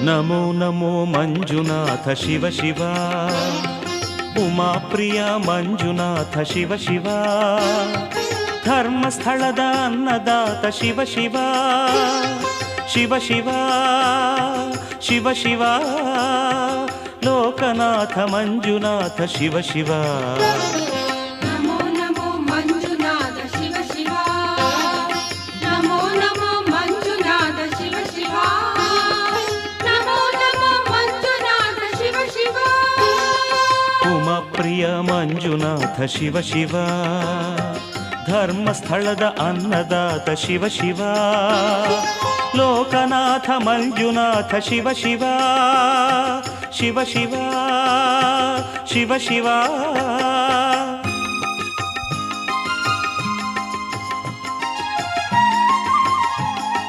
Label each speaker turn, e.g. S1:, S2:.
S1: ನಮೋ ನಮೋ ಮಂಜುನಾಥ ಶಿವ ಶಿವ, ಉಮಾಪ್ರಿಯ ಮಂಜುನಾಥ ಶಿವ ಶಿವ, ಧರ್ಮಸ್ಥಳದ ಅನ್ನದಾತ ಶಿವ ಶಿವ, ಶಿವ ಶಿವ ಶಿವ ಶಿವ, ಲೋಕನಾಥ ಮಂಜುನಾಥ ಶಿವ ಶಿವ.
S2: ನಮೋ ನಮೋ ಮಂಜುನಾಥ ಶಿವ ಶಿವ, ನಮೋ ನಮೋ ಮಂಜುನಾಥ ಶಿವ ಶಿವ, ನಮೋ ನಮೋ ಮಂಜುನಾಥ ಶಿವ ಶಿವ.
S1: ಉಮಾಪ್ರಿಯ ಮಂಜುನಾಥ ಶಿವ ಶಿವ, ಧರ್ಮಸ್ಥಳದ ಅನ್ನದಾತ ಶಿವ ಶಿವ, ಲೋಕನಾಥ ಮಂಜುನಾಥ ಶಿವ ಶಿವ, ಶಿವ ಶಿವ ಶಿವ ಶಿವ.